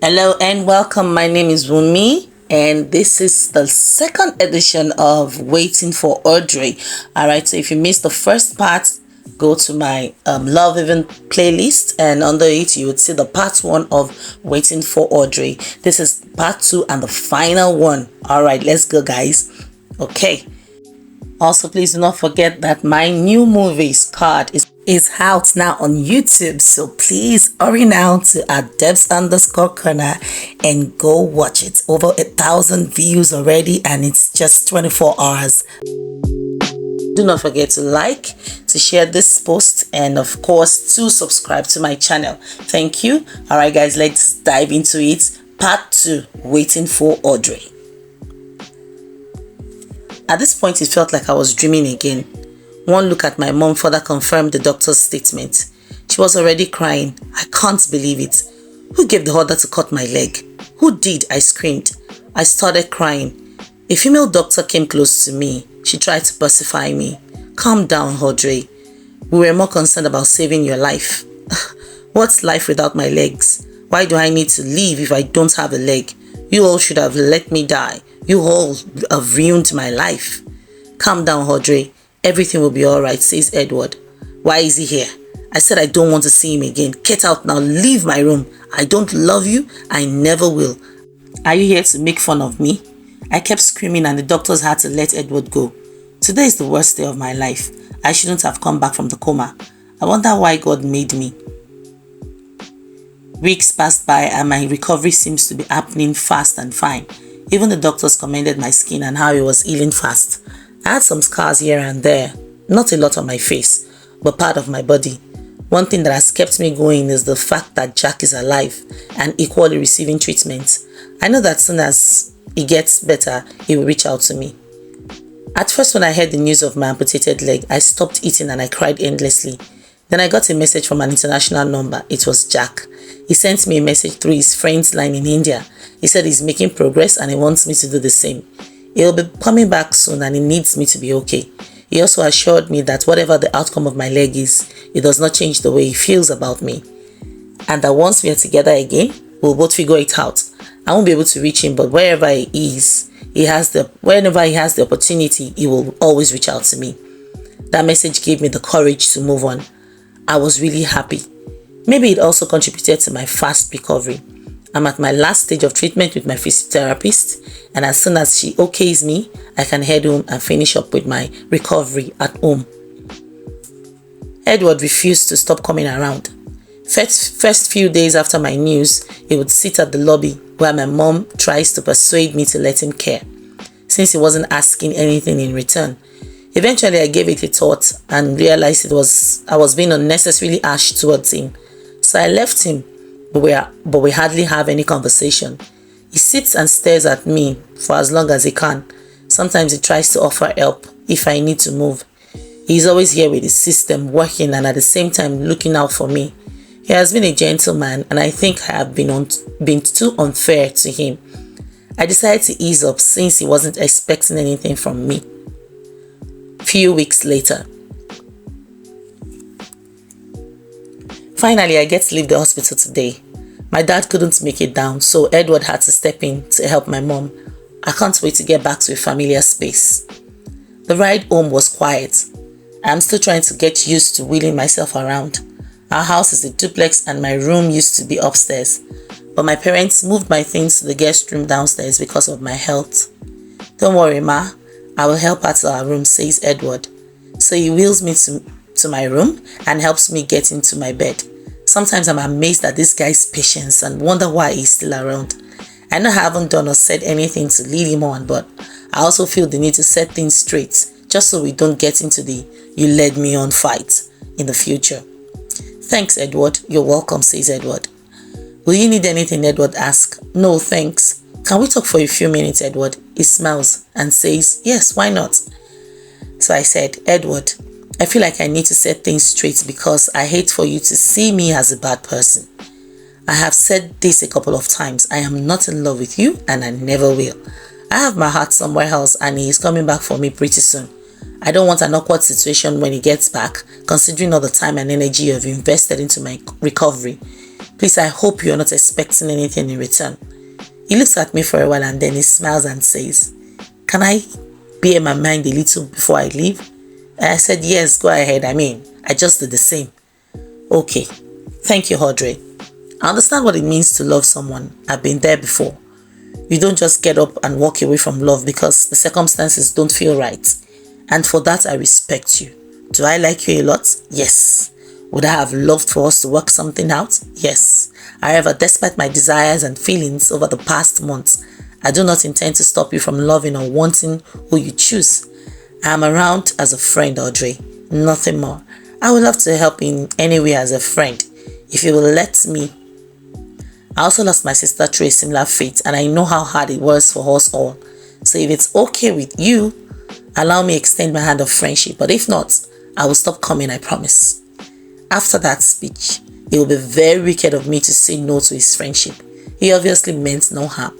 Hello and welcome. My name is Wumi, and this is the second edition of Waiting for Audrey. All right, so if you missed the first part, go to my Love Even playlist, and under it you would see the part one of Waiting for Audrey. This is part two and the final one. All right, let's go, guys. Okay. Also, please do not forget that my new movie Scarred is out now on YouTube. So please hurry now to @Debs_corner and go watch it. Over 1,000 views already, and it's just 24 hours. Do not forget to like, to share this post, and of course to subscribe to my channel. Thank you. All right, guys, let's dive into it. Part 2, Waiting for Audrey. At this point, it felt like I was dreaming again. One look at my mom further confirmed the doctor's statement. She was already crying. I can't believe it. Who gave the order to cut my leg? Who did? I screamed. I started crying. A female doctor came close to me. She tried to pacify me. Calm down, Audrey. We were more concerned about saving your life. What's life without my legs? Why do I need to live if I don't have a leg? You all should have let me die. You all have ruined my life. Calm down, Audrey. Everything will be alright, says Edward. Why is he here? I said I don't want to see him again. Get out now. Leave my room. I don't love you. I never will. Are you here to make fun of me? I kept screaming and the doctors had to let Edward go. Today is the worst day of my life. I shouldn't have come back from the coma. I wonder why God made me. Weeks passed by and my recovery seems to be happening fast and fine. Even the doctors commended my skin and how it was healing fast. I had some scars here and there, not a lot on my face, but part of my body. One thing that has kept me going is the fact that Jack is alive and equally receiving treatment. I know that soon as he gets better, he will reach out to me. At first, when I heard the news of my amputated leg, I stopped eating and I cried endlessly. Then I got a message from an international number. It was Jack. He sent me a message through his friend's line in India. He said he's making progress and he wants me to do the same. He'll be coming back soon and he needs me to be okay. He also assured me that whatever the outcome of my leg is, it does not change the way he feels about me. And that once we are together again, we'll both figure it out. I won't be able to reach him, but wherever he is, whenever he has the opportunity, he will always reach out to me. That message gave me the courage to move on. I was really happy. Maybe it also contributed to my fast recovery. I'm at my last stage of treatment with my physiotherapist, and as soon as she okays me, I can head home and finish up with my recovery at home. Edward refused to stop coming around. First few days after my news, he would sit at the lobby where my mom tries to persuade me to let him care, since he wasn't asking anything in return. Eventually, I gave it a thought and realized I was being unnecessarily harsh towards him. So I left him, but we hardly have any conversation. He sits and stares at me for as long as he can. Sometimes he tries to offer help if I need to move. He's always here with his system working and at the same time looking out for me. He has been a gentleman and I think I have been too unfair to him. I decided to ease up since he wasn't expecting anything from me. Few weeks later. Finally, I get to leave the hospital today. My dad couldn't make it down, so Edward had to step in to help my mom. I can't wait to get back to a familiar space. The ride home was quiet. I'm still trying to get used to wheeling myself around. Our house is a duplex and my room used to be upstairs, but my parents moved my things to the guest room downstairs because of my health. Don't worry, Ma. I will help her to our room, says Edward. So he wheels me to my room and helps me get into my bed. Sometimes I'm amazed at this guy's patience and wonder why he's still around. I know I haven't done or said anything to lead him on, but I also feel the need to set things straight just so we don't get into the "you led me on" fight in the future. Thanks, Edward. You're welcome, says Edward. Will you need anything? Edward asks. No, thanks. Can we talk for a few minutes, Edward? He smiles and says, yes, why not? So I said, Edward, I feel like I need to set things straight because I hate for you to see me as a bad person. I have said this a couple of times. I am not in love with you and I never will. I have my heart somewhere else and he is coming back for me pretty soon. I don't want an awkward situation when he gets back, considering all the time and energy you have invested into my recovery. Please, I hope you're not expecting anything in return. He looks at me for a while and then he smiles and says, can I bear my mind a little before I leave? And I said, yes, go ahead. I just did the same. Okay. Thank you, Audrey. I understand what it means to love someone. I've been there before. You don't just get up and walk away from love because the circumstances don't feel right. And for that, I respect you. Do I like you a lot? Yes. Would I have loved for us to work something out? Yes. However, despite my desires and feelings over the past months, I do not intend to stop you from loving or wanting who you choose. I am around as a friend, Audrey. Nothing more. I would love to help in any way as a friend, if you will let me. I also lost my sister through a similar fate, and I know how hard it was for us all. So if it's okay with you, allow me extend my hand of friendship. But if not, I will stop coming, I promise. After that speech, it would be very wicked of me to say no to his friendship. He obviously meant no harm.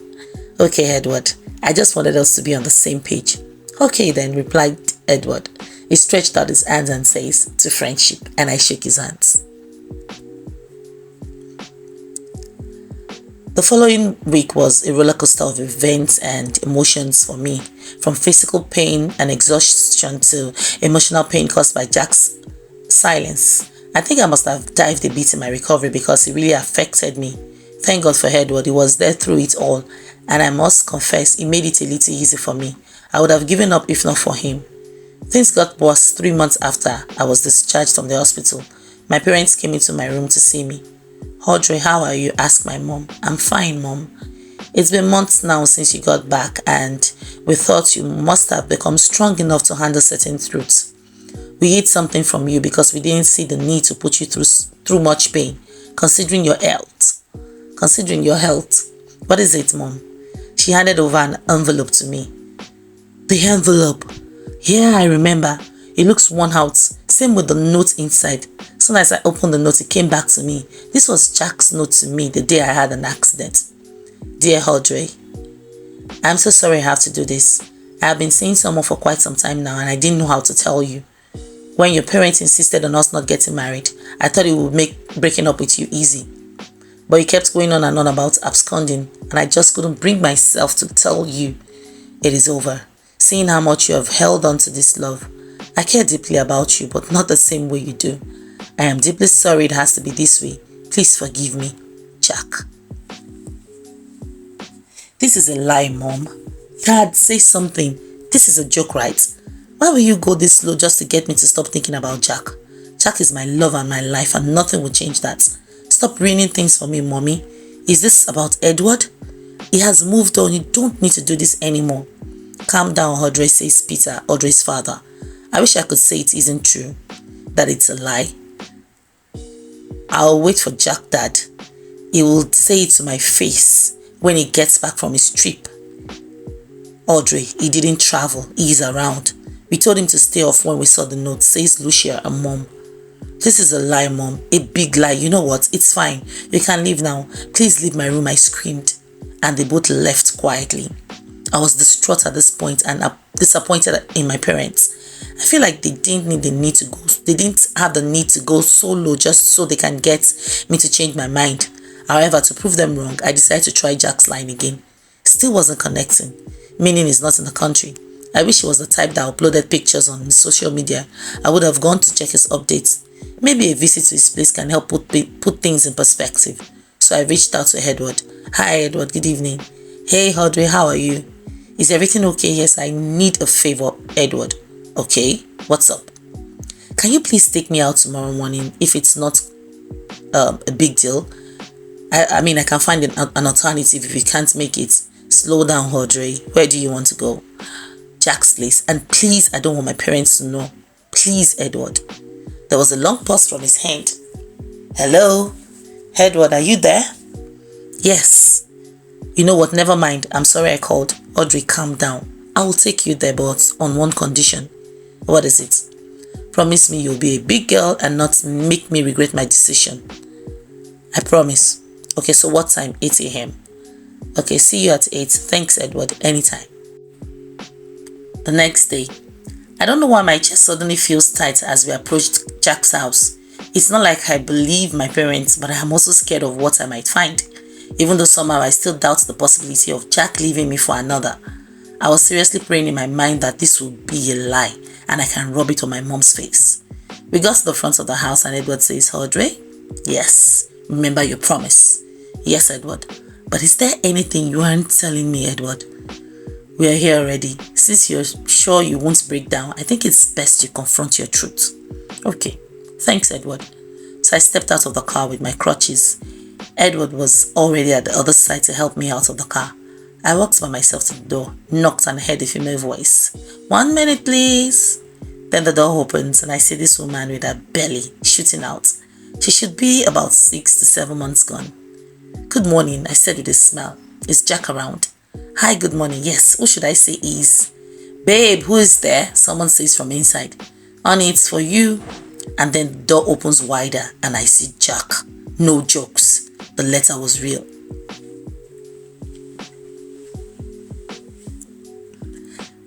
Okay, Edward, I just wanted us to be on the same page. Okay then, replied Edward. He stretched out his hands and says, to friendship, and I shook his hands. The following week was a roller coaster of events and emotions for me, from physical pain and exhaustion to emotional pain caused by Jack's silence. I think I must have dived a bit in my recovery because it really affected me. Thank God for Edward, he was there through it all, and I must confess, it made it a little easy for me. I would have given up if not for him. Things got worse 3 months after I was discharged from the hospital. My parents came into my room to see me. Audrey, how are you? Asked my mom. I'm fine, Mom. It's been months now since you got back and we thought you must have become strong enough to handle certain truths. We hid something from you because we didn't see the need to put you through much pain, considering your health. What is it, Mom? She handed over an envelope to me. The envelope. Yeah, I remember. It looks worn out. Same with the note inside. As soon as I opened the note, it came back to me. This was Jack's note to me the day I had an accident. Dear Audrey, I'm so sorry I have to do this. I have been seeing someone for quite some time now and I didn't know how to tell you. When your parents insisted on us not getting married, I thought it would make breaking up with you easy. But you kept going on and on about absconding and I just couldn't bring myself to tell you it is over. Seeing how much you have held on to this love, I care deeply about you, but not the same way you do. I am deeply sorry it has to be this way. Please forgive me, Jack. This is a lie, Mom. Dad, say something. This is a joke, right? Why will you go this slow just to get me to stop thinking about Jack? Jack is my love and my life and nothing will change that. Stop ruining things for me, Mommy. Is this about Edward? He has moved on. You don't need to do this anymore. Calm down, Audrey, says Peter, Audrey's father. I wish I could say it isn't true, that it's a lie. I'll wait for Jack, Dad. He will say it to my face when he gets back from his trip. Audrey, he didn't travel. He is around. We told him to stay off when we saw the note, says Lucia and Mom. This is a lie, Mom. A big lie. You know what? It's fine. You can leave now. Please leave my room, I screamed. And they both left quietly. I was distraught at this point and disappointed in my parents. I feel like they didn't have the need to go so low just so they can get me to change my mind. However, to prove them wrong, I decided to try Jack's line again. Still wasn't connecting, meaning he's not in the country. I wish he was the type that uploaded pictures on social media. I would have gone to check his updates. Maybe a visit to his place can help put things in perspective. So I reached out to Edward. Hi Edward, good evening. Hey Audrey, how are you? Is everything okay? Yes, I need a favor, Edward. Okay, what's up? Can you please take me out tomorrow morning if it's not a big deal? I mean, I can find an alternative if you can't make it. Slow down, Audrey. Where do you want to go? Jack's place. And please, I don't want my parents to know. Please, Edward. There was a long pause from his hand. Hello? Edward, are you there? Yes. You know what? Never mind. I'm sorry I called. Audrey, calm down. I will take you there, but on one condition. What is it? Promise me you'll be a big girl and not make me regret my decision. I promise. Okay, so what time? 8 a.m. Okay, see you at 8. Thanks, Edward. Anytime. The next day. I don't know why my chest suddenly feels tight as we approached Jack's house. It's not like I believe my parents, but I am also scared of what I might find. Even though somehow I still doubt the possibility of Jack leaving me for another. I was seriously praying in my mind that this would be a lie and I can rub it on my mom's face. We got to the front of the house and Edward says, Audrey? Yes. Remember your promise. Yes, Edward. But is there anything you aren't telling me, Edward? We are here already. Since you're sure you won't break down, I think it's best you confront your truth. Okay. Thanks, Edward. So I stepped out of the car with my crutches. Edward was already at the other side to help me out of the car. I walked by myself to the door, knocked and heard a female voice. 1 minute, please. Then the door opens and I see this woman with her belly shooting out. She should be about 6 to 7 months gone. Good morning, I said with a smile. Is Jack around? Hi, good morning. Yes, who should I say is? Babe, who is there? Someone says from inside. Honey, it's for you. And then the door opens wider and I see Jack. No jokes. The letter was real.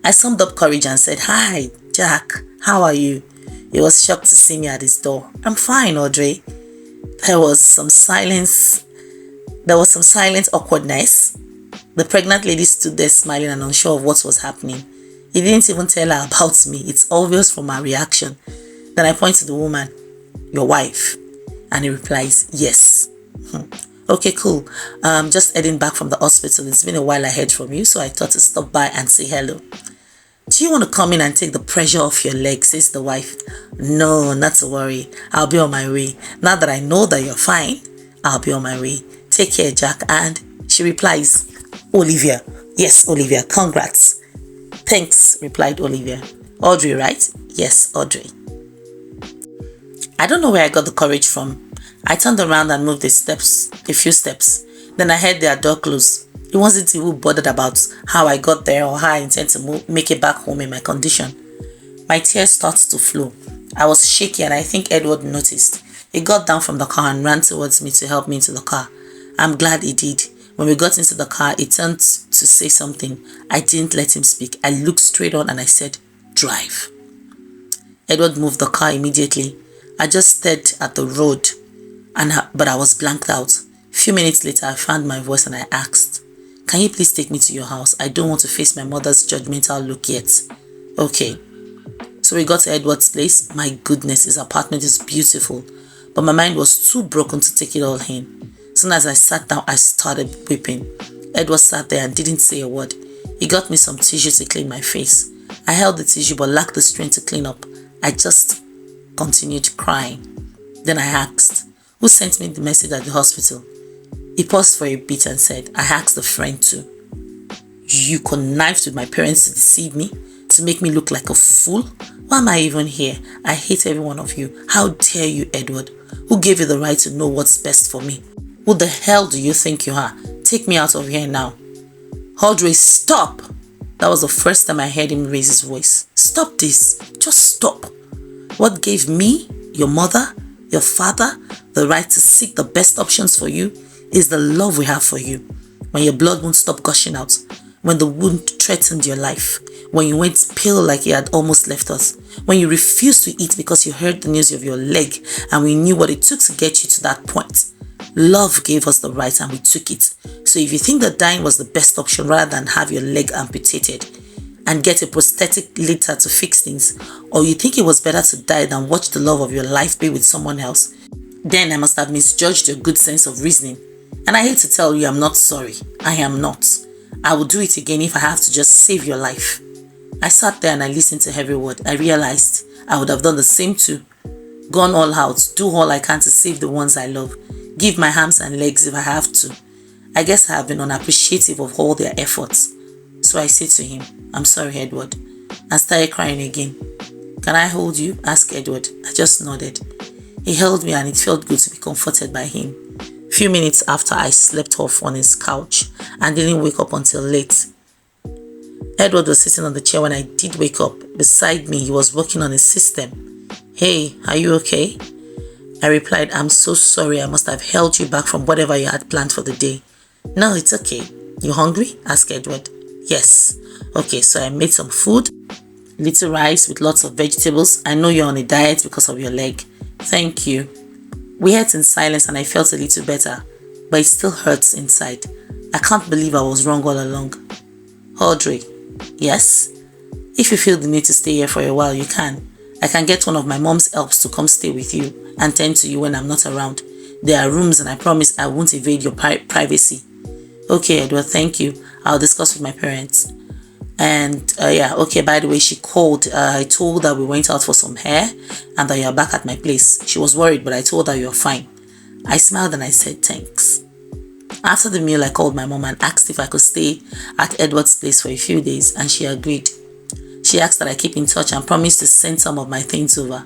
I summed up courage and said, Hi, Jack. How are you? He was shocked to see me at his door. I'm fine, Audrey. There was some silent awkwardness. The pregnant lady stood there smiling and unsure of what was happening. He didn't even tell her about me. It's obvious from her reaction. Then I point to the woman, your wife. And he replies, yes. Okay, cool. Just heading back from the hospital. It's been a while I heard from you, so I thought to stop by and say hello. Do you want to come in and take the pressure off your leg, says the wife. No, not to worry. I'll be on my way. Now that I know that you're fine, I'll be on my way. Take care, Jack. And she replies, Olivia. Yes, Olivia. Congrats. Thanks, replied Olivia. Audrey, right? Yes, Audrey. I don't know where I got the courage from. I turned around and moved a few steps. Then I heard their door close. It wasn't even bothered about how I got there or how I intend to make it back home in my condition. My tears started to flow. I was shaky and I think Edward noticed. He got down from the car and ran towards me to help me into the car. I'm glad he did. When we got into the car, he turned to say something. I didn't let him speak. I looked straight on and I said, drive. Edward moved the car immediately. I just stared at the road, but I was blanked out. A few minutes later, I found my voice and I asked, can you please take me to your house? I don't want to face my mother's judgmental look yet. Okay. So we got to Edward's place. My goodness, his apartment is beautiful. But my mind was too broken to take it all in. As soon as I sat down, I started weeping. Edward sat there and didn't say a word. He got me some tissue to clean my face. I held the tissue but lacked the strength to clean up. I just continued crying. Then I asked, who sent me the message at the hospital? He paused for a bit and said, I asked a friend too. You connived with my parents to deceive me? To make me look like a fool? Why am I even here? I hate every one of you. How dare you, Edward? Who gave you the right to know what's best for me? Who the hell do you think you are? Take me out of here now. Audrey, stop! That was the first time I heard him raise his voice. Stop this. Just stop. What gave me, your mother, your father, the right to seek the best options for you is the love we have for you. When your blood won't stop gushing out, when the wound threatened your life, when you went pale like you had almost left us, when you refused to eat because you heard the news of your leg and we knew what it took to get you to that point. Love gave us the right and we took it. So if you think that dying was the best option rather than have your leg amputated and get a prosthetic later to fix things, or you think it was better to die than watch the love of your life be with someone else, then I must have misjudged your good sense of reasoning. And I hate to tell you, I'm not sorry. I am not. I will do it again if I have to just save your life. I sat there and I listened to every word. I realized I would have done the same too. Gone all out, do all I can to save the ones I love. Give my arms and legs if I have to. I guess I have been unappreciative of all their efforts. So I said to him, I'm sorry, Edward. I started crying again. Can I hold you? Asked Edward. I just nodded. He held me and it felt good to be comforted by him. A few minutes after, I slept off on his couch and didn't wake up until late. Edward was sitting on the chair when I did wake up. Beside me, he was working on his system. Hey, are you okay? I replied, I'm so sorry. I must have held you back from whatever you had planned for the day. No, it's okay. You hungry? Asked Edward. Yes. Okay, so I made some food. Little rice with lots of vegetables. I know you're on a diet because of your leg. Thank you. We ate in silence and I felt a little better, but it still hurts inside. I can't believe I was wrong all along. Audrey, yes? If you feel the need to stay here for a while, you can. I can get one of my mom's helps to come stay with you and tend to you when I'm not around. There are rooms and I promise I won't invade your privacy. Okay, Edward, thank you. I'll discuss with my parents. And yeah, okay, by the way, she called. I told her we went out for some hair and that you're back at my place. She was worried, but I told her you're fine. I smiled and I said thanks. After the meal, I called my mom and asked if I could stay at Edward's place for a few days, and she agreed. She asked that I keep in touch and promised to send some of my things over.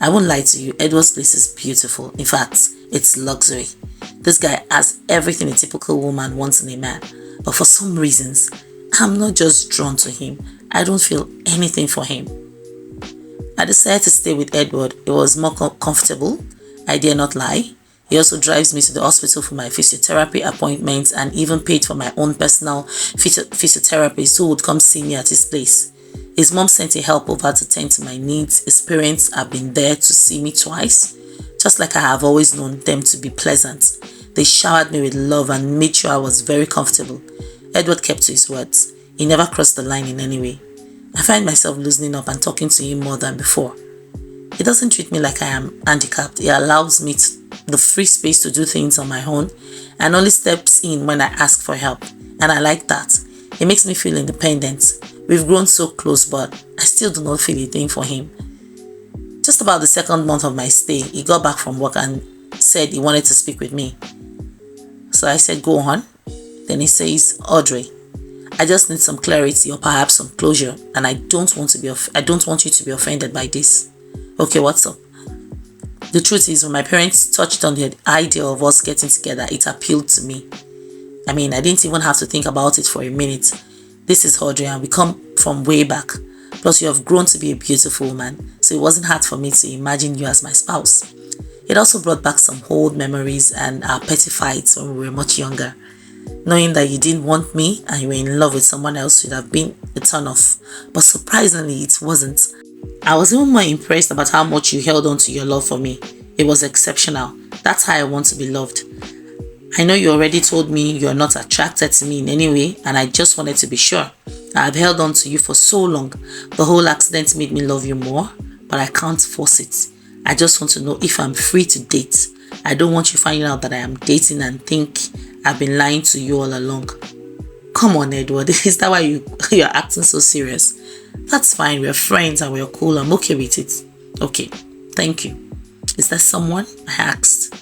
I won't lie to you, Edward's place is beautiful. In fact, it's luxury. This guy has everything a typical woman wants in a man, but for some reasons, I'm not just drawn to him. I don't feel anything for him. I decided to stay with Edward. It was more comfortable. I dare not lie. He also drives me to the hospital for my physiotherapy appointments and even paid for my own personal physiotherapist who would come see me at his place. His mom sent a help over to tend to my needs. His parents have been there to see me twice, just like I have always known them to be pleasant. They showered me with love and made sure I was very comfortable. Edward kept to his words. He never crossed the line in any way. I find myself loosening up and talking to him more than before. He doesn't treat me like I am handicapped. He allows me the free space to do things on my own and only steps in when I ask for help. And I like that. It makes me feel independent. We've grown so close, but I still do not feel a thing for him. Just about the second month of my stay, he got back from work and said he wanted to speak with me. So I said, go on. Then he says, Audrey, I just need some clarity or perhaps some closure, and I don't want you to be offended by this. Okay, what's up? The truth is, when my parents touched on the idea of us getting together, it appealed to me. I mean, I didn't even have to think about it for a minute. This is Audrey and we come from way back. Plus, you have grown to be a beautiful woman, so it wasn't hard for me to imagine you as my spouse. It also brought back some old memories and our petty fights when we were much younger. Knowing that you didn't want me and you were in love with someone else would have been a turn off, but surprisingly it wasn't. I was even more impressed about how much you held on to your love for me. It was exceptional. That's how I want to be loved. I know you already told me you're not attracted to me in any way, and I just wanted to be sure. I've held on to you for so long. The whole accident made me love you more, but I can't force it. I just want to know if I'm free to date. I don't want you finding out that I am dating and think I've been lying to you all along. Come on, Edward. Is that why you're acting so serious? That's fine. We're friends and we're cool. I'm okay with it. Okay. Thank you. Is there someone? I asked.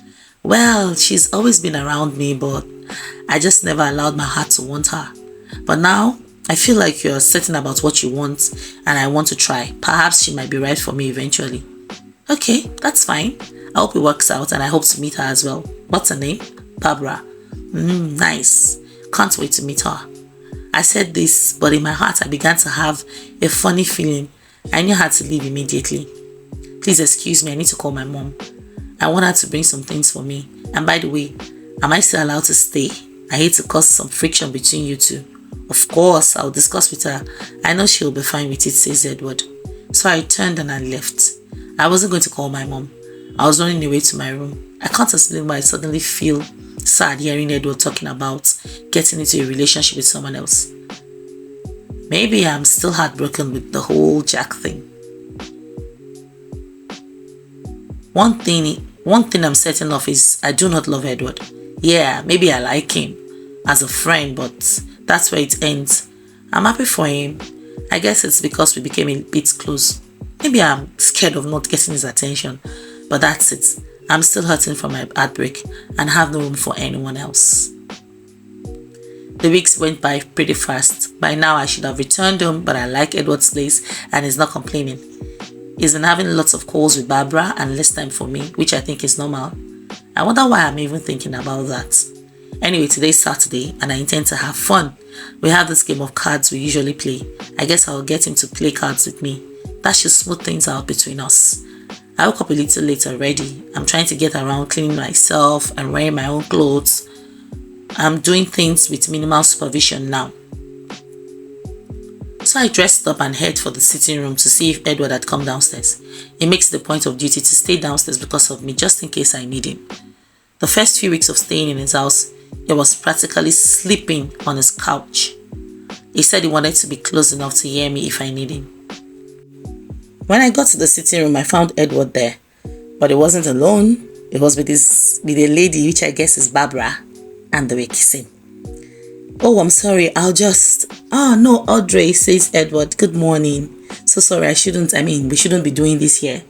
Well, she's always been around me, but I just never allowed my heart to want her. But now, I feel like you're certain about what you want and I want to try. Perhaps she might be right for me eventually. Okay, that's fine. I hope it works out and I hope to meet her as well. What's her name? Barbara. Nice. Can't wait to meet her. I said this, but in my heart I began to have a funny feeling. I knew I had to leave immediately. Please excuse me, I need to call my mom. I want her to bring some things for me. And by the way, am I still allowed to stay? I hate to cause some friction between you two. Of course, I'll discuss with her. I know she'll be fine with it, says Edward. So I turned and I left. I wasn't going to call my mom. I was running away to my room. I can't explain why I suddenly feel sad hearing Edward talking about getting into a relationship with someone else. Maybe I'm still heartbroken with the whole Jack thing. One thing I'm certain of is I do not love Edward. Yeah, maybe I like him as a friend, but that's where it ends. I'm happy for him. I guess it's because we became a bit close. Maybe I'm scared of not getting his attention, but that's it. I'm still hurting from my heartbreak and have no room for anyone else. The weeks went by pretty fast. By now I should have returned home, but I like Edward's place and he's not complaining. He's been having lots of calls with Barbara and less time for me, which I think is normal. I wonder why I'm even thinking about that. Anyway, today's Saturday and I intend to have fun. We have this game of cards we usually play. I guess I'll get him to play cards with me. That should smooth things out between us. I woke up a little late already. I'm trying to get around cleaning myself and wearing my own clothes. I'm doing things with minimal supervision now. So I dressed up and head for the sitting room to see if Edward had come downstairs. He makes it a point of duty to stay downstairs because of me, just in case I need him. The first few weeks of staying in his house, he was practically sleeping on his couch. He said he wanted to be close enough to hear me if I need him. When I got to the sitting room, I found Edward there, but he wasn't alone. It was with a lady, which I guess is Barbara, and they were kissing. Oh, I'm sorry, Oh, no, Audrey, says Edward. Good morning. So sorry, we shouldn't be doing this here.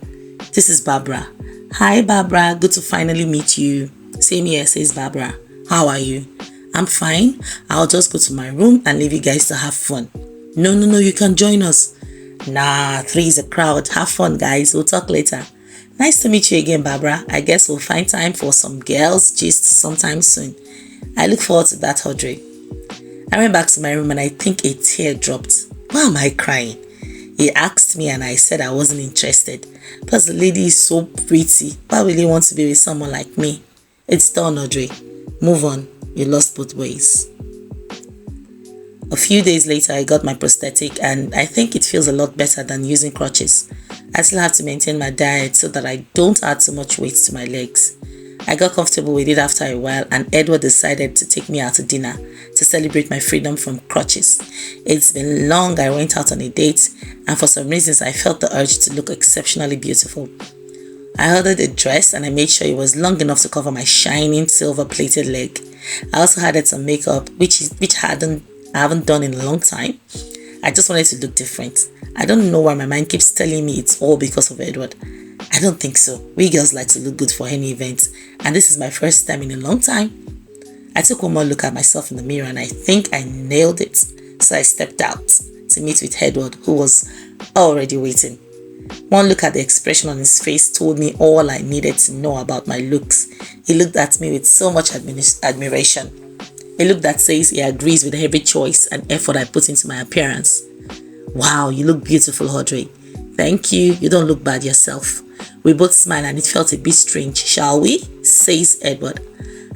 This is Barbara. Hi, Barbara. Good to finally meet you. Same here, says Barbara. How are you? I'm fine. I'll just go to my room and leave you guys to have fun. No, you can join us. Nah, 3 is a crowd. Have fun, guys. We'll talk later. Nice to meet you again, Barbara. I guess we'll find time for some girls gist sometime soon. I look forward to that, Audrey. I went back to my room and I think a tear dropped. Why am I crying? He asked me and I said I wasn't interested. Plus the lady is so pretty. Why will he want to be with someone like me? It's done, Audrey. Move on. You lost both ways. A few days later, I got my prosthetic and I think it feels a lot better than using crutches. I still have to maintain my diet so that I don't add too much weight to my legs. I got comfortable with it after a while and Edward decided to take me out to dinner to celebrate my freedom from crutches. It's been long. I went out on a date and for some reasons I felt the urge to look exceptionally beautiful. I ordered a dress and I made sure it was long enough to cover my shining silver-plated leg. I also added some makeup, which I haven't done in a long time. I just wanted to look different. I don't know why my mind keeps telling me it's all because of Edward. I don't think so. We girls like to look good for any event, and this is my first time in a long time. I took one more look at myself in the mirror and I think I nailed it. So I stepped out to meet with Edward, who was already waiting. One look at the expression on his face told me all I needed to know about my looks. He looked at me with so much admiration. A look that says he agrees with every choice and effort I put into my appearance. Wow, you look beautiful, Audrey. Thank you. You don't look bad yourself. We both smiled and it felt a bit strange. Shall we? Says Edward.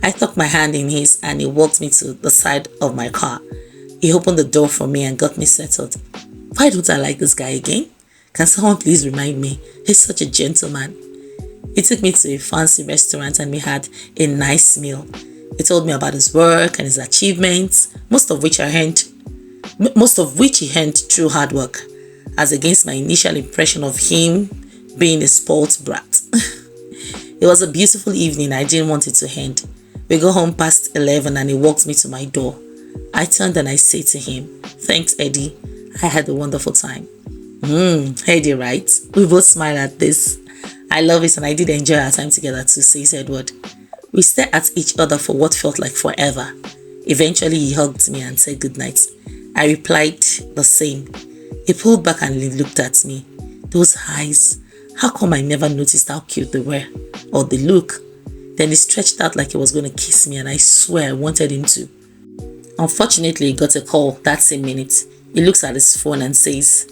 I tucked my hand in his and he walked me to the side of my car. He opened the door for me and got me settled. Why don't I like this guy again? Can someone please remind me? He's such a gentleman. He took me to a fancy restaurant and we had a nice meal. He told me about his work and his achievements, most of which he earned through hard work, as against my initial impression of him being a spoilt brat. It was a beautiful evening. I didn't want it to end. We got home past 11 and he walked me to my door. I turned and I said to him, "Thanks, Eddie. I had a wonderful time." Eddie, right? We both smiled at this. I love it and I did enjoy our time together too, says Edward. We stared at each other for what felt like forever. Eventually he hugged me and said goodnight. I replied the same. He pulled back and he looked at me. Those eyes, how come I never noticed how cute they were? Or the look? Then he stretched out like he was going to kiss me and I swear I wanted him to. Unfortunately, he got a call that same minute. He looks at his phone and says,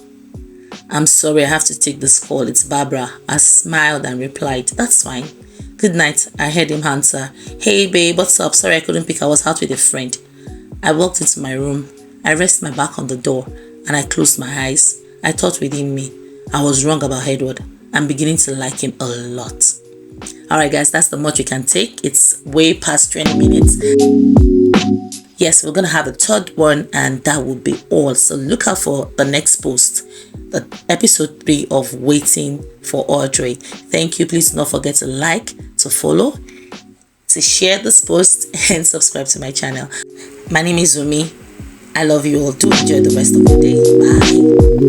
"I'm sorry, I have to take this call. It's Barbara." I smiled and replied, "That's fine." Good night, I heard him answer. "Hey babe, what's up? Sorry I couldn't pick. I was out with a friend." I walked into my room. I rested my back on the door and I closed my eyes. I thought within me, I was wrong about Edward. I'm beginning to like him a lot. Alright guys, that's the much we can take. It's way past 20 minutes. Yes, we're going to have a third one and that will be all. So look out for the next post, the episode 3 of Waiting for Audrey. Thank you. Please do not forget to like, to follow, to share this post and subscribe to my channel. My name is Zumi. I love you all. Do enjoy the rest of the day. Bye.